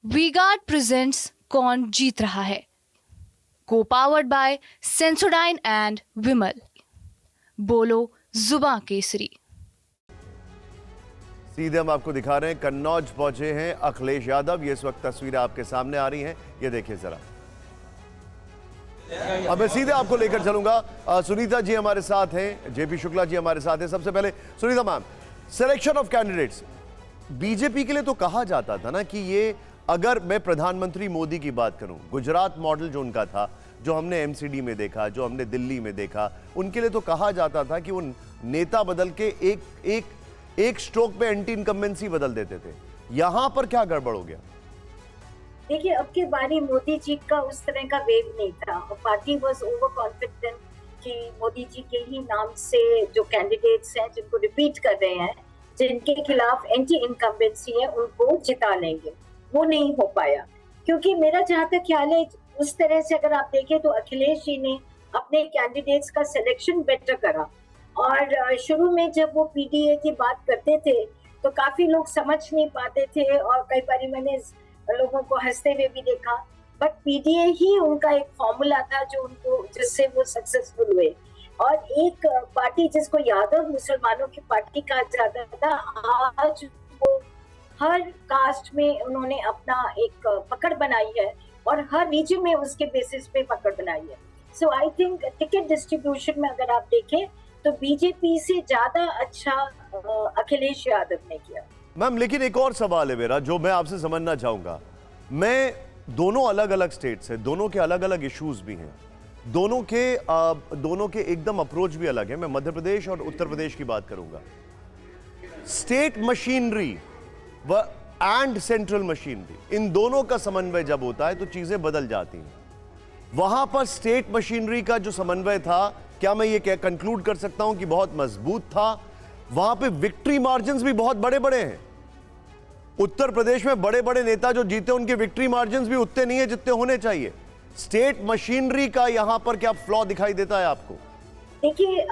V-Guard presents कौन जीत रहा है, को पावर्ड बाय सेंसोडाइन एंड विमल। बोलो जुबां केसरी। सीधे हम आपको दिखा रहे हैं, कन्नौज पहुंचे हैं अखिलेश यादव। ये इस वक्त तस्वीरें आपके सामने आ रही हैं, ये देखिए जरा। अब मैं सीधे आपको लेकर चलूंगा। सुनीता जी हमारे साथ हैं, जेपी शुक्ला जी हमारे साथ हैं। सबसे पहले Sunita ma'am, selection of candidates, BJP के लिए तो कहा जाता था ना कि ये, अगर मैं प्रधानमंत्री मोदी की बात करूं, गुजरात मॉडल जो उनका था, जो हमने एमसीडी में देखा, जो हमने दिल्ली में देखा, उनके लिए तो कहा जाता था कि वो नेता बदल के एक स्ट्रोक पे एंटी इनकम्बेंसी बदल देते थे। यहां पर क्या गड़बड़ हो गया? देखिए, अब की बारी मोदी जी का उस तरह का वेव नहीं था। पार्टी वाज ओवर कॉन्फिडेंट कि मोदी जी के ही नाम से जो कैंडिडेट्स हैं, जिनको रिपीट कर रहे हैं, जिनके खिलाफ एंटी इनकम्बेंसी है, उनको जिता लेंगे। वो नहीं हो पाया, क्योंकि मेरा जहाँ तक ख्याल है, उस तरह से अगर आप देखें तो अखिलेश जी ने अपने कैंडिडेट्स का सिलेक्शन बेटर करा। और शुरू में जब वो पीडीए की बात करते थे तो काफी लोग समझ नहीं पाते थे, और कई बार मैंने लोगों को हंसते हुए भी देखा। बट पीडीए ही उनका एक फॉर्मूला था जो उनको, जिससे वो सक्सेसफुल हुए। और एक पार्टी जिसको यादव मुसलमानों की पार्टी कहा जाता था, आज वो हर कास्ट में उन्होंने अपना एक पकड़ बनाई है, और हर रीजन में उसके बेसिस पे पकड़ बनाई है। सो आई थिंक टिकट डिस्ट्रीब्यूशन में अगर आप देखें तो बीजेपी से ज्यादा अच्छा अखिलेश यादव ने किया। मैम, लेकिन एक और सवाल है मेरा, जो मैं आपसे समझना चाहूंगा। मैं, दोनों अलग अलग स्टेट्स हैं, दोनों के अलग अलग इश्यूज भी हैं, दोनों के एकदम अप्रोच भी अलग है। मैं मध्य प्रदेश और उत्तर प्रदेश की बात करूंगा। स्टेट मशीनरी व एंड सेंट्रल मशीनरी, इन दोनों का समन्वय जब होता है तो चीजें बदल जाती हैं। वहां पर स्टेट मशीनरी का जो समन्वय था, क्या मैं ये कंक्लूड कर सकता हूं कि बहुत मजबूत था? वहां पे विक्ट्री मार्जिन्स भी बहुत बड़े बड़े हैं। उत्तर प्रदेश में बड़े बड़े नेता जो जीते, उनके विक्ट्री मार्जिन्स भी उतने नहीं है जितने होने चाहिए। स्टेट मशीनरी का यहां पर क्या फ्लॉ दिखाई देता है आपको? देखिए,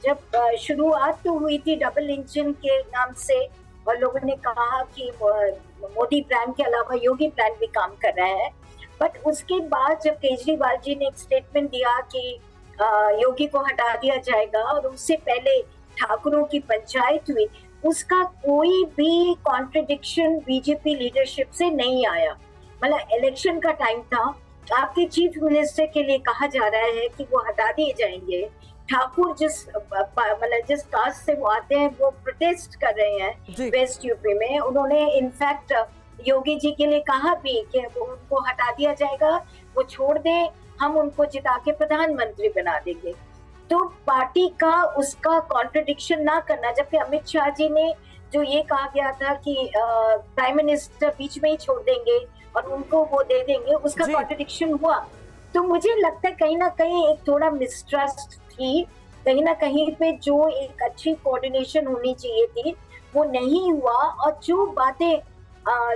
जब शुरुआत तो हुई थी डबल इंजन के नाम से, और लोगों ने कहा कि मोदी प्लान के अलावा योगी प्लान भी काम कर रहा है। बट उसके बाद जब केजरीवाल जी ने एक स्टेटमेंट दिया कि योगी को हटा दिया जाएगा, और उससे पहले ठाकुरों की पंचायत हुई, उसका कोई भी कॉन्ट्रडिक्शन बीजेपी लीडरशिप से नहीं आया। मतलब इलेक्शन का टाइम था, आपके चीफ मिनिस्टर के लिए कहा जा रहा है कि वो हटा दिए जाएंगे। ठाकुर जिस कास्ट से वो आते हैं, वो प्रोटेस्ट कर रहे हैं वेस्ट यूपी में। उन्होंने इनफैक्ट योगी जी के लिए कहा भी कि वो उनको हटा दिया जाएगा, वो छोड़ दें, हम उनको जिता के प्रधानमंत्री बना देंगे। तो पार्टी का उसका कॉन्ट्रडिक्शन ना करना, जबकि अमित शाह जी ने जो ये कहा गया था कि प्राइम मिनिस्टर बीच में ही छोड़ देंगे और उनको वो दे देंगे, उसका कॉन्ट्रडिक्शन हुआ। तो मुझे लगता है कहीं ना कहीं एक थोड़ा मिसट्रस्ट थी, कहीं ना कहीं पे जो एक अच्छी कोऑर्डिनेशन होनी चाहिए थी वो नहीं हुआ। और जो बातें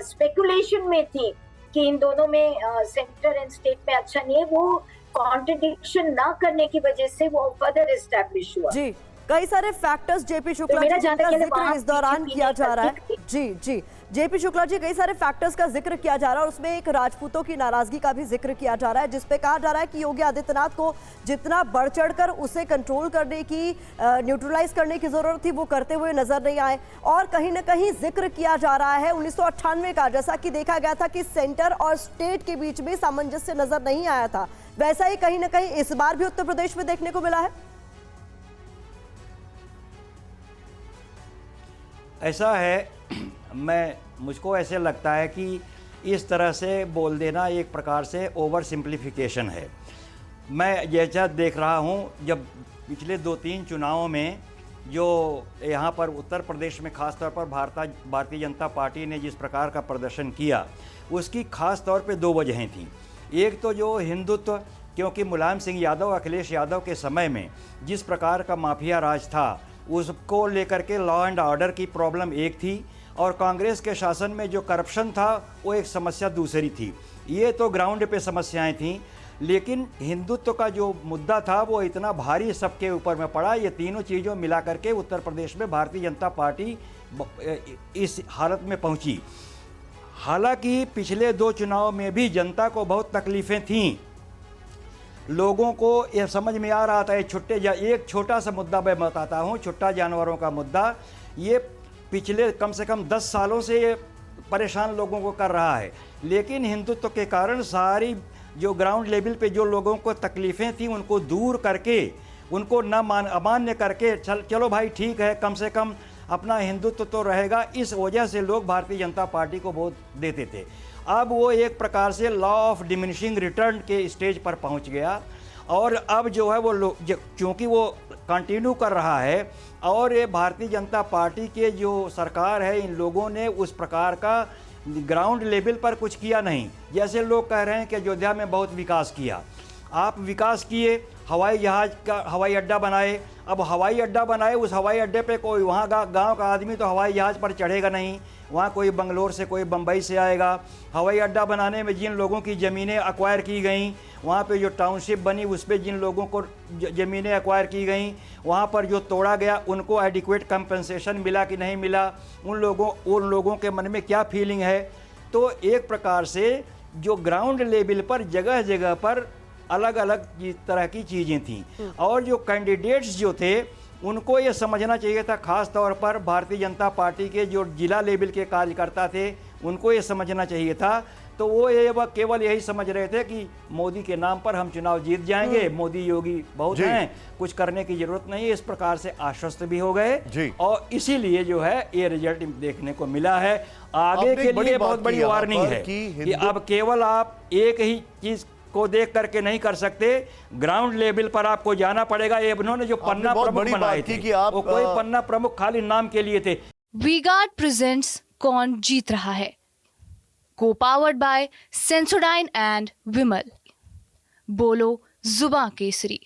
स्पेकुलेशन में थी कि इन दोनों में सेंटर एंड स्टेट में अच्छा नहीं है, वो कॉन्ट्रडिक्शन ना करने की वजह से वो फर्दर एस्टैब्लिश हुआ। जी, कई सारे फैक्टर्स जेपी शुक्ला जी का जिक्र इस दौरान किया जा रहा है। जी जेपी शुक्ला जी, कई सारे फैक्टर्स का जिक्र किया जा रहा है, और उसमें एक राजपूतों की नाराजगी का भी जिक्र किया जा रहा है, जिसपे कहा जा रहा है कि योगी आदित्यनाथ को जितना बढ़ चढ़कर उसे कंट्रोल करने की, न्यूट्रलाइज करने की जरूरत थी, वो करते हुए नजर नहीं आए। और कहीं ना कहीं जिक्र किया जा रहा है 1998 का, जैसा कि देखा गया था कि सेंटर और स्टेट के बीच में सामंजस्य नजर नहीं आया था, वैसा ही कहीं ना कहीं इस बार भी उत्तर प्रदेश में देखने को मिला है। ऐसा है, मुझको ऐसे लगता है कि इस तरह से बोल देना एक प्रकार से ओवर सिंप्लीफिकेशन है। मैं जैसा देख रहा हूँ, जब पिछले 2-3 चुनावों में जो यहाँ पर उत्तर प्रदेश में ख़ास तौर पर भारतीय जनता पार्टी ने जिस प्रकार का प्रदर्शन किया, उसकी ख़ास तौर पे 2 वजहें थीं। एक तो जो हिंदुत्व, क्योंकि मुलायम सिंह यादव, अखिलेश यादव के समय में जिस प्रकार का माफिया राज था, उसको लेकर के लॉ एंड ऑर्डर की प्रॉब्लम एक थी, और कांग्रेस के शासन में जो करप्शन था वो एक समस्या दूसरी थी। ये तो ग्राउंड पे समस्याएं थीं, लेकिन हिंदुत्व का जो मुद्दा था वो इतना भारी सबके ऊपर में पड़ा। ये तीनों चीज़ों मिला करके उत्तर प्रदेश में भारतीय जनता पार्टी इस हालत में पहुंची। हालांकि पिछले 2 चुनाव में भी जनता को बहुत तकलीफ़ें थीं। लोगों को यह समझ में आ रहा था एक छोटा सा मुद्दा मैं बताता हूँ, छुट्टा जानवरों का मुद्दा। ये पिछले कम से कम 10 सालों से ये परेशान लोगों को कर रहा है, लेकिन हिंदुत्व के कारण सारी जो ग्राउंड लेवल पे जो लोगों को तकलीफ़ें थी उनको दूर करके, उनको अमान्य करके चलो भाई ठीक है, कम से कम अपना हिंदुत्व तो रहेगा, इस वजह से लोग भारतीय जनता पार्टी को वोट देते थे। अब वो एक प्रकार से लॉ ऑफ डिमिनिशिंग रिटर्न के स्टेज पर पहुंच गया और अब जो है वो क्योंकि वो कंटिन्यू कर रहा है और ये भारतीय जनता पार्टी के जो सरकार है, इन लोगों ने उस प्रकार का ग्राउंड लेवल पर कुछ किया नहीं। जैसे लोग कह रहे हैं कि अयोध्या में बहुत विकास किया, आप विकास किए, हवाई अड्डा बनाए। अब हवाई अड्डा बनाए, उस हवाई अड्डे पे कोई वहाँ गांव का आदमी तो हवाई जहाज़ पर चढ़ेगा नहीं, वहाँ कोई बंगलोर से कोई बम्बई से आएगा। हवाई अड्डा बनाने में जिन लोगों की ज़मीनें एक्वायर की गई, वहाँ पे जो टाउनशिप बनी उस पर जिन लोगों को ज़मीनें एक्वायर की गई, वहाँ पर जो तोड़ा गया उनको एडिक्वेट कंपनसेशन मिला कि नहीं मिला, उन लोगों के मन में क्या फीलिंग है। तो एक प्रकार से जो ग्राउंड लेवल पर जगह जगह पर अलग अलग तरह की चीज़ें थीं और जो कैंडिडेट्स जो थे उनको ये समझना चाहिए था, ख़ास तौर पर भारतीय जनता पार्टी के जो जिला लेवल के कार्यकर्ता थे उनको ये समझना चाहिए था। तो वो केवल यही समझ रहे थे कि मोदी के नाम पर हम चुनाव जीत जाएंगे, मोदी योगी बहुत हैं, कुछ करने की जरूरत नहीं है, इस प्रकार से आश्वस्त भी हो गए और इसीलिए जो है ये रिजल्ट देखने को मिला है। आगे के लिए बहुत बड़ी वार्निंग है कि अब केवल आप एक ही चीज़ को देख करके नहीं कर सकते, ग्राउंड लेवल पर आपको जाना पड़ेगा। ये उन्होंने जो पन्ना प्रमुख बनाए थे वो कोई पन्ना प्रमुख खाली नाम के लिए थे। वी-गार्ड प्रेजेंट्स कौन जीत रहा है, को पावर्ड बाय सेंसोडाइन एंड विमल। बोलो जुबां केसरी।